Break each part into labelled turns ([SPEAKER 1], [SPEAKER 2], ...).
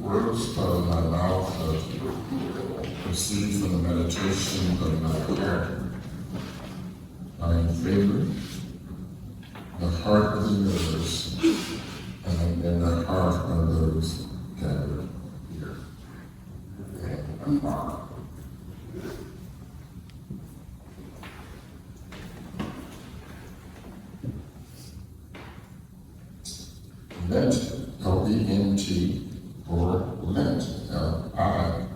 [SPEAKER 1] words of my mouth proceed from the meditation of my heart. I am favored, the heart of the universe, and in the heart of those gathered here. Amen. Lent, L-E-N-T, or Lent, L-I-N-T.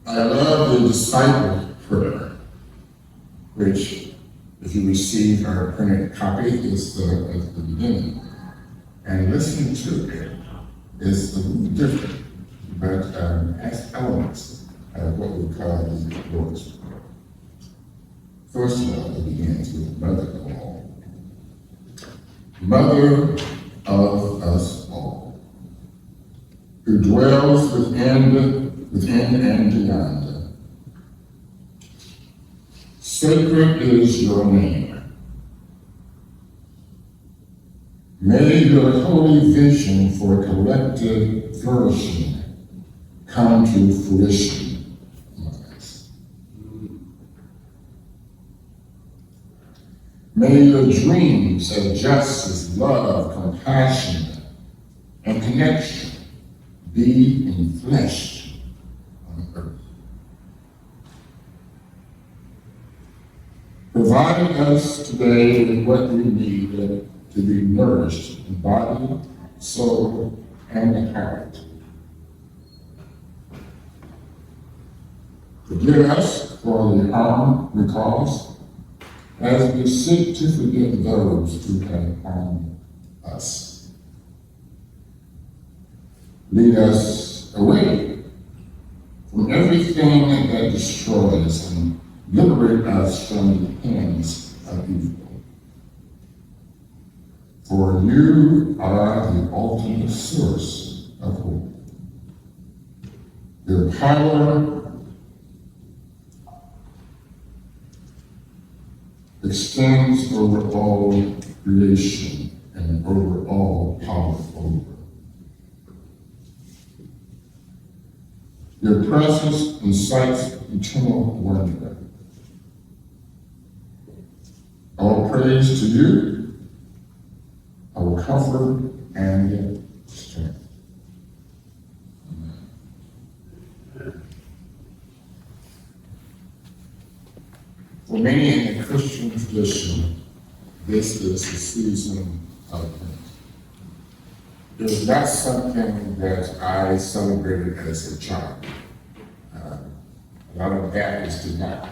[SPEAKER 1] I love the disciple prayer, which, if you receive our printed copy, is at the beginning. And listening to it is a little different, but has elements of what we call the Lord's Prayer. First of all, it begins with Mother of all. Mother of us all, who dwells within and beyond. Sacred is your name. May your holy vision for collective flourishing come to fruition among us. May your dreams of justice, love, compassion, and connection be enfleshed on earth. Provide us today with what we need to be nourished in body, soul, and heart. Forgive us for the harm we cause, as we seek to forgive those who have harmed us. Lead us away from everything that destroys and liberate us from the hands of evil. For you are the ultimate source of hope. Your power extends over all creation and over all power over. Your presence incites eternal wonder. All praise to you, our comfort and strength. For many in the Christian tradition, this is the season of Lent. It was not something that I celebrated as a child. A lot of Baptists did not.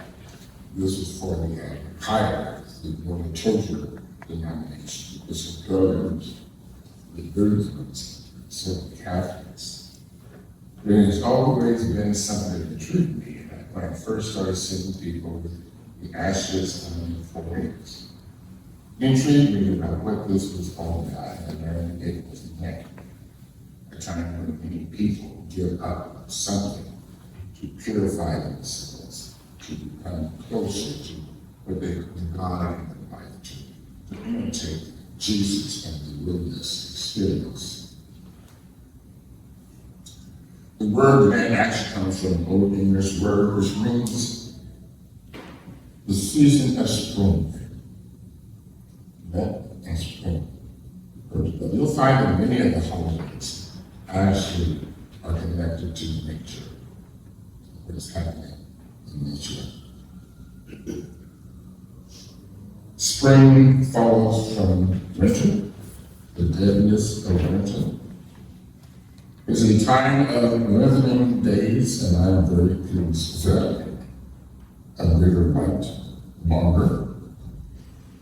[SPEAKER 1] This was for the pious, the children denomination. This was pilgrims, the Lutherans, so the Catholics. It has always been something that intrigued me. When I first started seeing people with the ashes on the foreheads, it intrigued me about what this was all about, and learned it was Lent, a time when many people give up something to purify themselves, to become closer to what they call God in their life, to imitate Jesus and the wilderness experience. The word Lent actually comes from an Old English word which means the season of spring. Lent and spring. But you'll find that many of the holidays actually are connected to nature, what is happening in nature. Spring follows from winter, the deadness of winter. It's a time of lengthening days, and I am very pleased with that. A bigger light, longer.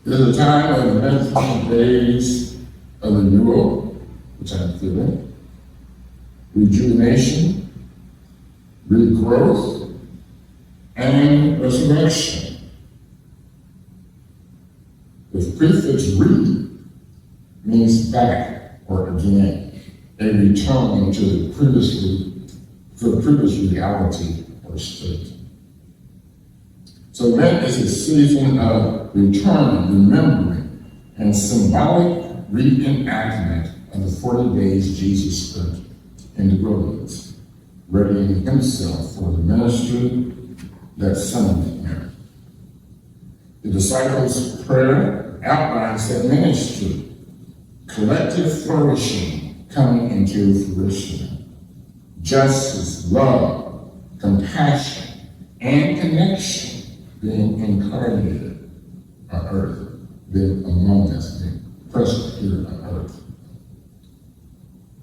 [SPEAKER 1] It is a time of lengthening days of renewal, which I'm feeling, rejuvenation, regrowth, and resurrection. The prefix re means back or again, a return to the previous reality or state. So Lent is a season of returning, remembering, and symbolic reenactment of the 40 days Jesus spent in the wilderness, readying himself for the ministry that summoned him. The disciples' prayer outlines that ministry, collective flourishing coming into fruition, justice, love, compassion, and connection being incarnated on earth, being among us, being present here on earth.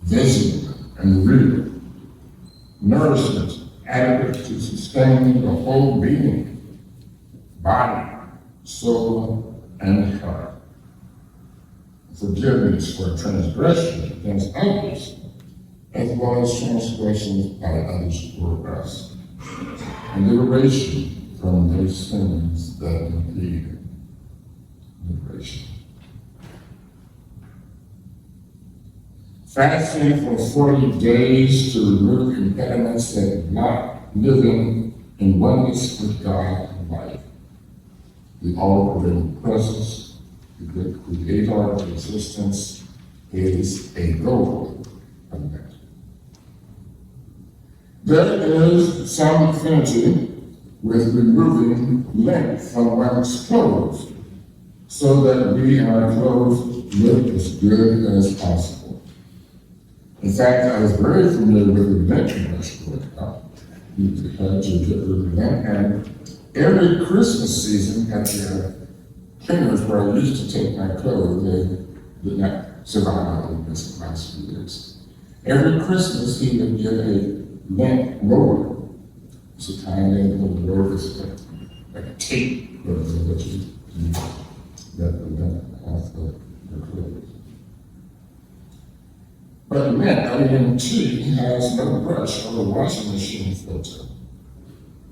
[SPEAKER 1] Visible and real, nourishment adequate to sustain the whole being, body, soul, and heart. Forgiveness for transgressions against others, as well as transgressions by others toward us, and liberation from those sins that impede liberation. Fasting for 40 days to remove impediments that block living in oneness with God and life. The all-pervading presence, the great creator of existence, is a goal of that. There is some affinity with removing Lent from one's clothes so that we and our clothes look as good as possible. In fact, I was very familiar with the Lent rush growing up. You had to get rid of Lent, and every Christmas season at the cleaners where I used to take my clothes, they did not survive in this last few years. Every Christmas he would get a Lent roller. It's a tiny little roller, it's like a tape roller that you use that would Lent off the clothes. But Lent, has no brush or washing machine filter.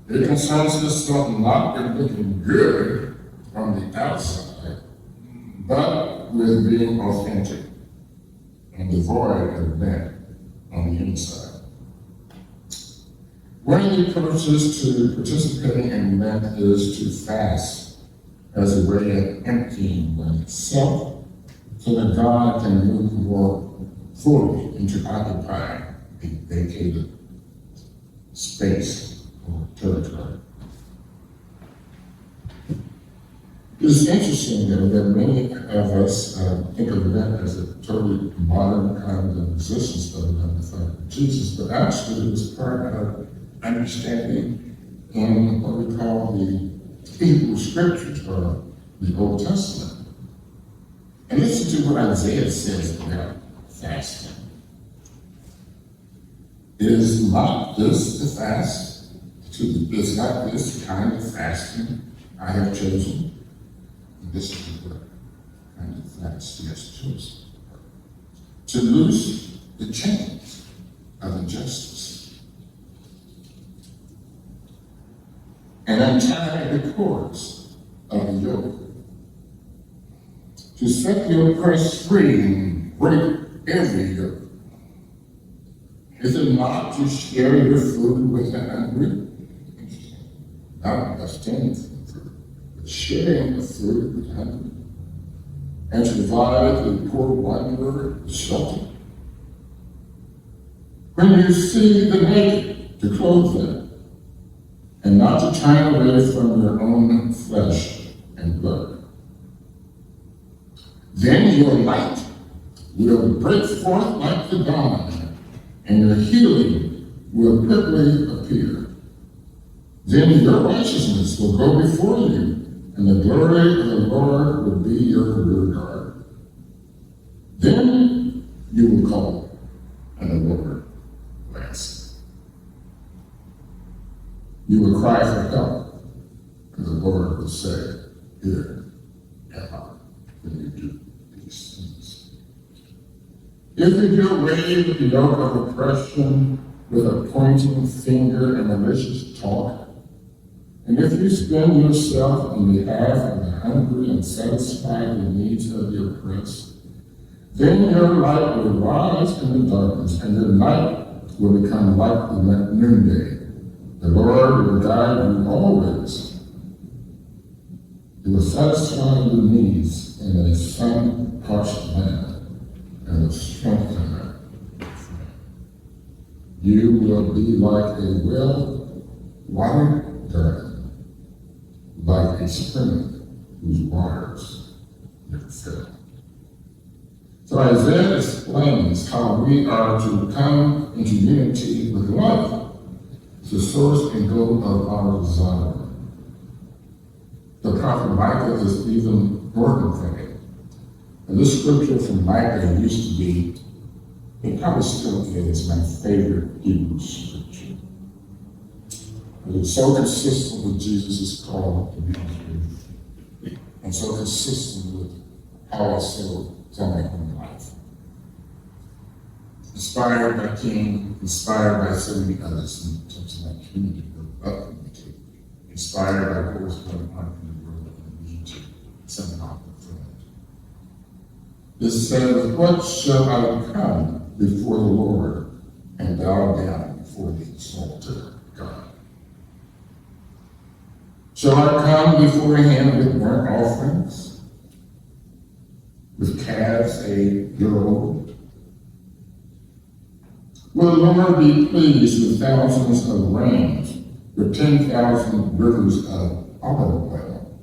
[SPEAKER 1] It concerns itself not with looking good on the outside, but with being authentic and devoid of Lent on the inside. One of the approaches to participating in Lent is to fast as a way of emptying oneself so that God can move more fully into occupying a vacated space or territory. It's interesting, though, that many of us think of Lent as a totally modern kind of existence of the Jesus, but actually it was part of understanding in what we call the Hebrew Scriptures, or the Old Testament. And listen to what Isaiah says about fasting. Is not this the fast? Is not this kind of fasting I have chosen? And this is the kind of fast he has chosen. To loose the chains of injustice and untie the cords of the yoke. To set the oppressed free and break every yoke. Is it not to share your food with the hungry? Not abstaining from food, but sharing the food with the hungry. And to provide the poor wanderer with shelter. When you see the naked, to clothe them, and not to turn away from your own flesh and blood. Then your light will break forth like the dawn, and your healing will quickly appear. Then your righteousness will go before you, and the glory of the Lord will be your rear guard. Then you will call, and the Lord will answer. You will cry for help, and the Lord will say, here am I, when you do these things. If you do away with the yoke of oppression with a pointing finger and malicious talk, and if you spend yourself on behalf of the hungry and satisfy the needs of the oppressed, then your light will rise in the darkness, and your night will become like the noonday. The Lord will guide you always. He will satisfy your needs in a sun-parched land. You will be like a well-watered garden, like a spring whose waters never fail. So Isaiah explains how we are to come into unity with love, the source and goal of our desire. The prophet Micah is even more prophetic. And this scripture from Micah used to be, it probably still is, my favorite Hebrew scripture. It is so consistent with Jesus' call to be free, and so consistent with how I still tell my own life. Inspired by King, inspired by so many others in terms of my community of community, inspired by what was going on in the world and need to somehow fulfill it. It says, what shall I come before the Lord and bow down before the exalted God? Shall I come before him with burnt offerings, with calves a year old? Will the Lord be pleased with thousands of rams, with 10,000 rivers of olive oil?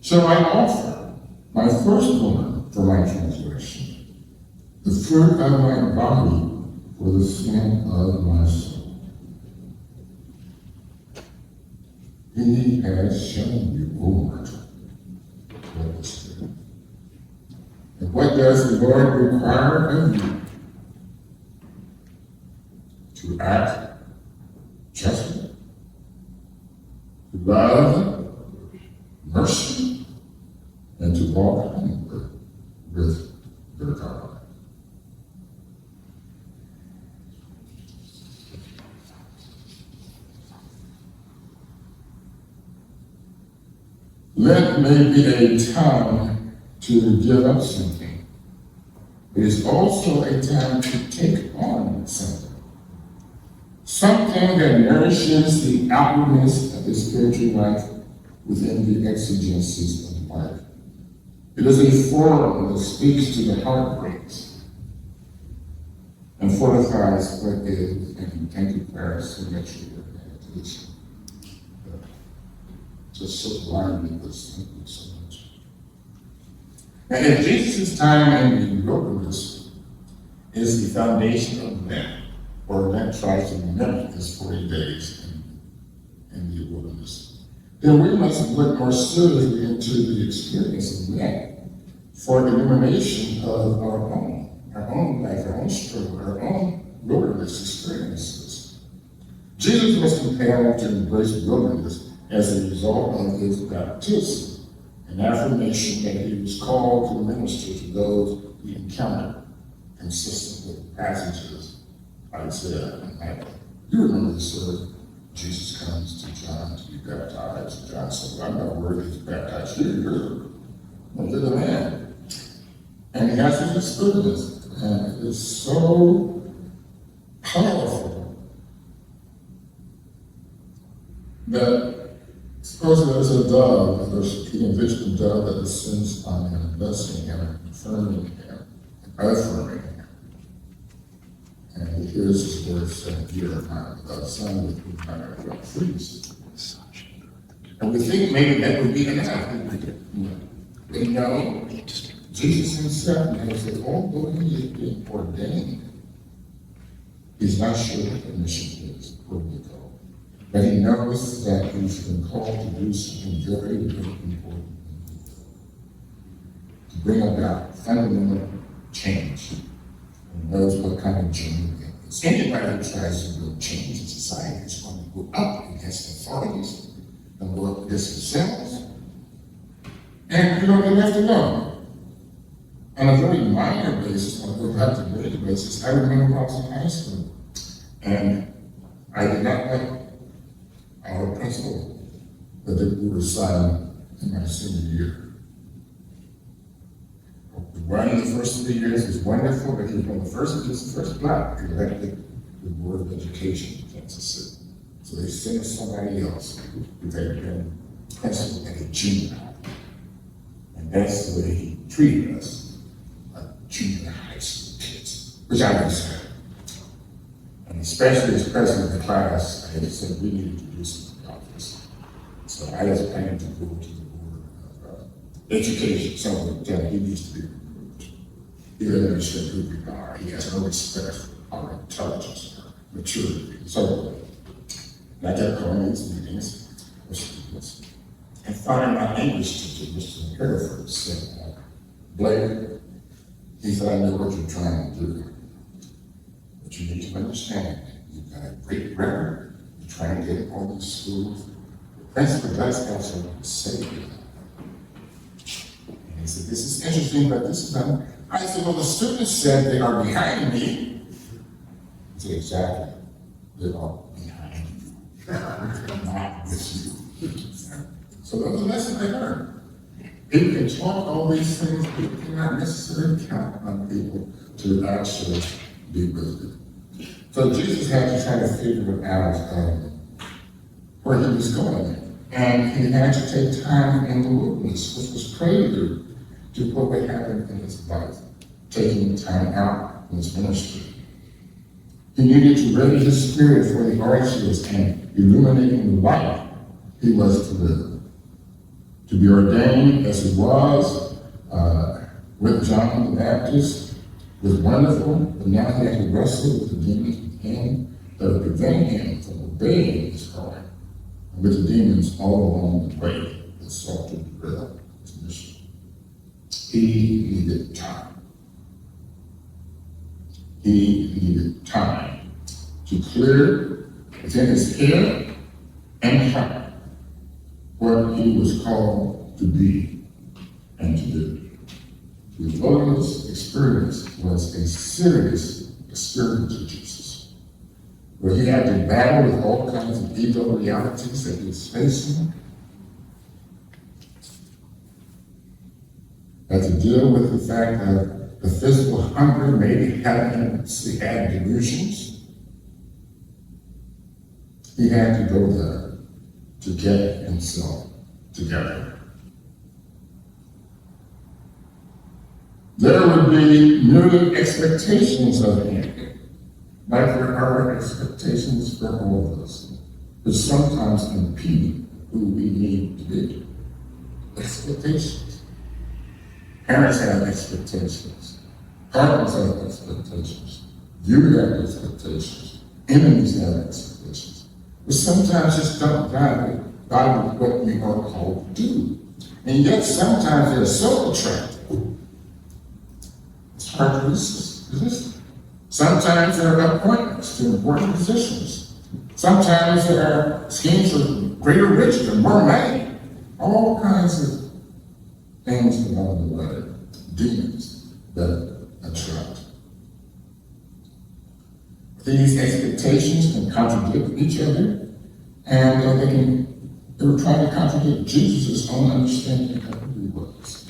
[SPEAKER 1] Shall I offer my firstborn for my transgression, the fruit of my body for the sin of my soul? He has shown you, O mortal, what is good. And what does the Lord require of you? To act justly, to love mercy, and to walk humbly with their God. Lent may be a time to give up something. It is also a time to take on something. Something that nourishes the outwardness of the spiritual life within the exigencies of life. It is a forum that speaks to the heartbreaks and fortifies what is. And thank you, Paris, so much for your meditation. Just so blindly, but thank you so much. And in Jesus' time in the wilderness is the foundation of Lent. Or Lent tries to mimic this 40 days in the wilderness. Then we must look more seriously into the experience of Lent for illumination of our own life, our own struggle, our own wilderness experiences. Jesus was compelled to embrace wilderness as a result of his baptism, an affirmation that he was called to minister to those he encountered, consistent with passages Isaiah and Micah. You remember the story. Jesus comes to John to be baptized. John said, I'm not worthy to baptize you. You're the man. And he has this experience. And it's so powerful that suppose there's a dove, there's the envisioned dove that descends on him, blessing him, confirming him, affirming him. And here's his word saying, "You are my son with whom I am well pleased." And we think maybe that would be enough. But no, Jesus himself knows that although he is being ordained, he's not sure what the mission is, where we go. But he knows that he's been called to do something very, very important. To bring about fundamental change. And knows what kind of change it is. Anybody who tries to build change in society is going to go up against authorities and go up against themselves. And you don't get left alone. On a very minor basis, on a very basis, I remember when I was in high school. And I did not like our principal that we were assigned in my senior year. One of the first 3 years was wonderful, but he was the first black elected the Board of Education in Kansas City. So they sent us somebody else who had been principal at a junior high. And that's the way he treated us, like junior high school kids, which I was especially as president of the class, I had said we needed to do something about this. So I was planning to go to the board of education, someone that he needs to be removed. He doesn't understand who we are. He has no respect for our intelligence, our maturity, and so on. And I kept calling these meetings with students. And finally, my English teacher, Mr. Hereford, said, Blake, he said, I know what you're trying to do. But you need to understand, you've got a great record. You're trying to get all these schools. The principal does have something to say to them. And he said, this is interesting, but this is not. I said, well, the students said they are behind me. He said, exactly. They are behind you. Not with you. So that was a lesson I learned. People can talk all these things, people cannot necessarily count on people to actually be with you. So Jesus had to try to figure out where he was going. And he had to take time in the wilderness, which was prelude to what would happen in his life, taking time out in his ministry. He needed to ready his spirit for the hardships and illuminating the life he was to live. To be ordained as he was with John the Baptist was wonderful, but now he had to wrestle with the demons within that would prevent him from obeying his calling, and with the demons all along the way that sought to derail his mission. He needed time. He needed time to clear within his head and heart what he was called to be and to do. The wilderness experience was a serious experience with Jesus, where he had to battle with all kinds of evil realities that he was facing, had to deal with the fact that the physical hunger maybe had delusions. He had to go there to get himself together. There would be new expectations of him, like there are expectations for all of us, which sometimes impede who we need to be. Expectations. Parents have expectations. Partners have expectations. You have expectations. Enemies have expectations. But sometimes just don't vibe with what we are called to do. And yet sometimes they're so attractive, it's hard to resist. Sometimes there are appointments to important positions. Sometimes there are schemes of greater riches and more money. All kinds of things along the way, demons that attract. These expectations can contradict each other, and they were trying to contradict Jesus' own understanding of who he was.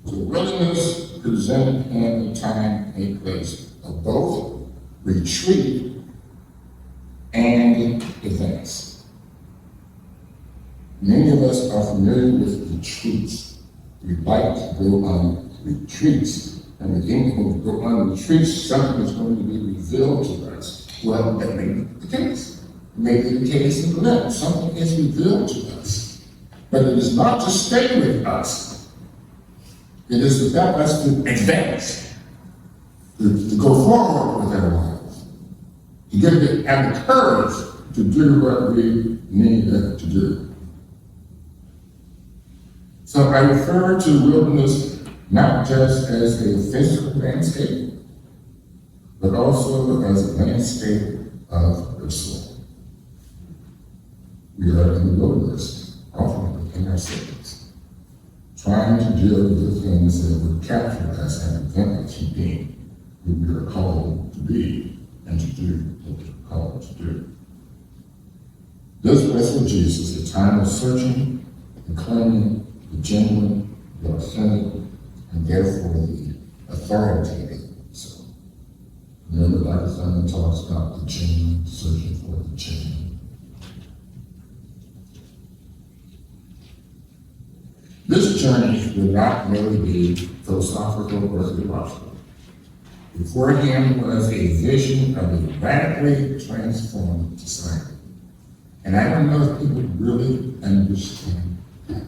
[SPEAKER 1] So wilderness presented him a time and a place of both retreat and advance. Many of us are familiar with retreats. We like to go on retreats. And again, when we go on retreats, something is going to be revealed to us. Well, that may be the case. It may be the case in Lent. Something is revealed to us. But it is not to stay with us. It is about us to advance, to go forward with our lives, to have the courage to do what we need to do. So I refer to wilderness not just as a physical landscape, but also as a landscape of the soul. We are in the wilderness, often within ourselves, trying to deal with things that would capture us and prevent us from being who we are called to be and to do what we are called to do. This was for Jesus a time of searching and claiming the genuine, the authentic, and therefore the authoritative soul. Remember, Dr. Thurman talks about the genuine, searching for the genuine. This journey will not merely be philosophical or theological. Before him was a vision of a radically transformed society. And I don't know if people really understand that.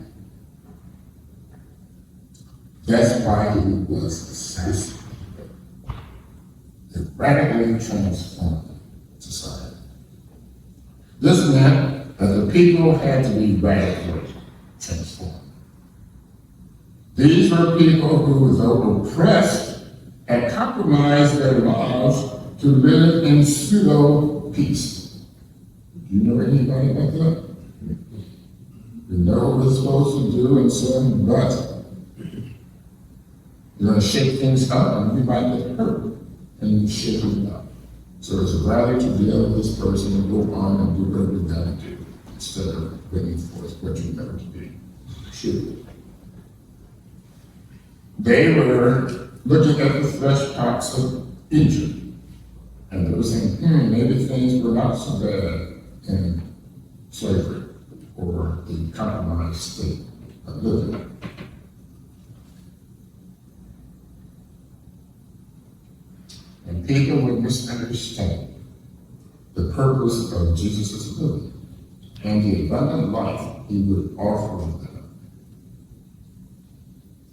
[SPEAKER 1] That's why he was assassinated. A radically transformed society. This meant that the people had to be radically transformed. These were people who, though oppressed, had compromised their lives to live in pseudo-peace. Do you know anybody like that? You know what we're supposed to do and so on, but you're going to shake things up and you might get hurt and you shake it up. So it's rather to deal with this person and go on and do whatever you got to do instead of bringing forth what you never to be. Should. They were looking at the flesh pots of Egypt, and they were saying, maybe things were not so bad in slavery or the compromised state of living. And people would misunderstand the purpose of Jesus' living and the abundant life he would offer them.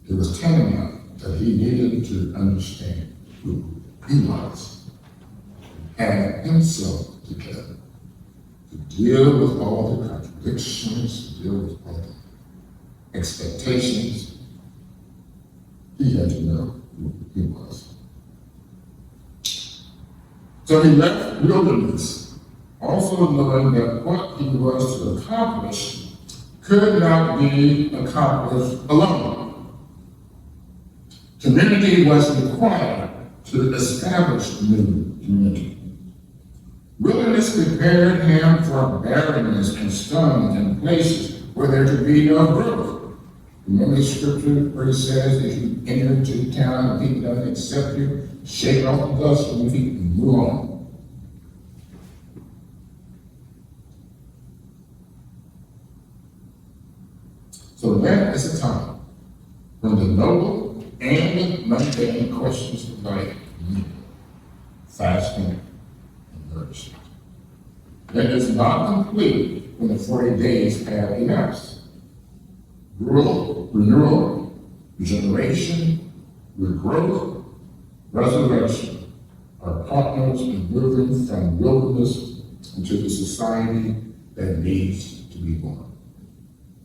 [SPEAKER 1] It was tantamount that he needed to understand who he was, have himself together, to deal with all the contradictions, to deal with all the expectations. He had to know who he was. So he left wilderness, also knowing that what he was to accomplish could not be accomplished alone. Community was required to establish new community. Wilderness prepared him for barrenness and stone in places where there could be no growth. Remember the scripture where it says, if you enter into the town and people don't accept you, shake off the dust from your feet and move on. So Lent is a time when the noble and mundane questions of life need fasting and nourishment. That is not complete when the 40 days have elapsed. Growth, renewal, regeneration, regrowth, resurrection are partners in moving from wilderness into the society that needs to be born,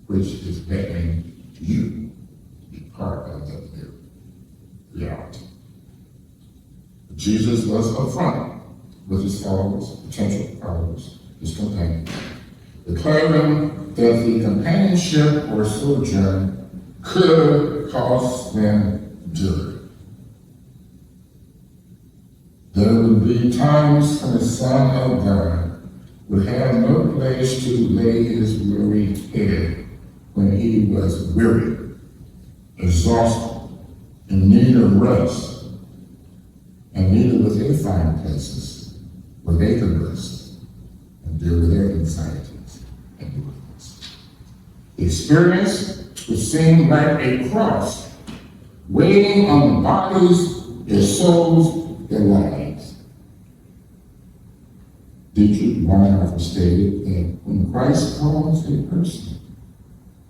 [SPEAKER 1] which is beckoning you to be part of that new reality. Jesus was upfront with his followers, potential followers, his companions, declaring that the companionship or sojourn could cost them dearly. There would be times when the Son of God would have no place to lay his weary head when he was weary, exhausted, in need of rest, and neither would they find places where they could rest and deal with their anxieties and weariness. The experience would seem like a cross weighing on the bodies, their souls, their lives. Dietrich Bonhoeffer stated that when Christ calls a person,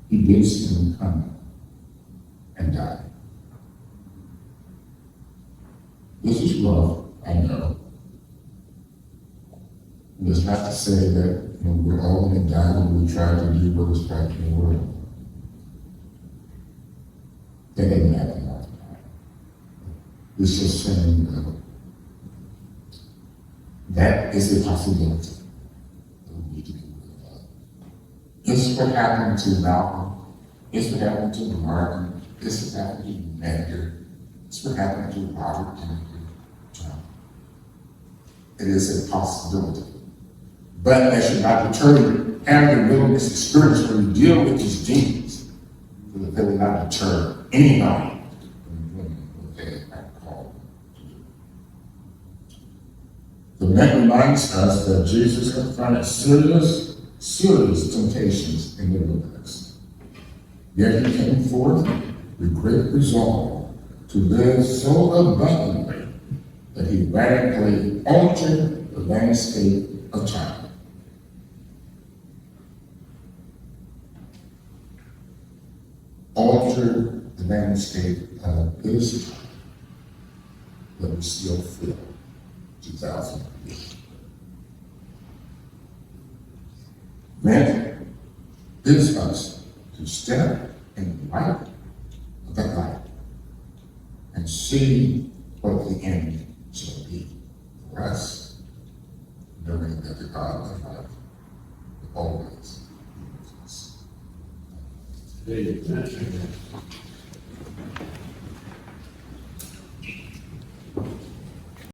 [SPEAKER 1] he bids him come and die. This is rough, I know. And it's not to say that we're all going to die when we try to do what is right in the world. That doesn't happen all the time. It's just saying that is a possibility that we need to be aware of. It's what happened to Malcolm. It's what happened to Martin. It's what happened to Medgar. It's what happened to Robert Kennedy. It is a possibility. But that should not deter you. Have the wilderness experience where you deal with these demons, so that they will not deter anybody from doing what they are called to do. The Lent reminds us that Jesus confronted serious temptations in the wilderness. Yet he came forth with great resolve to live so abundantly that he radically altered the landscape of time. Altered the landscape of his time that we still feel 2,000 years. Lent is us to step in the light of that light and see what the end shall be for us, knowing that the God of life will always be with us.
[SPEAKER 2] Amen.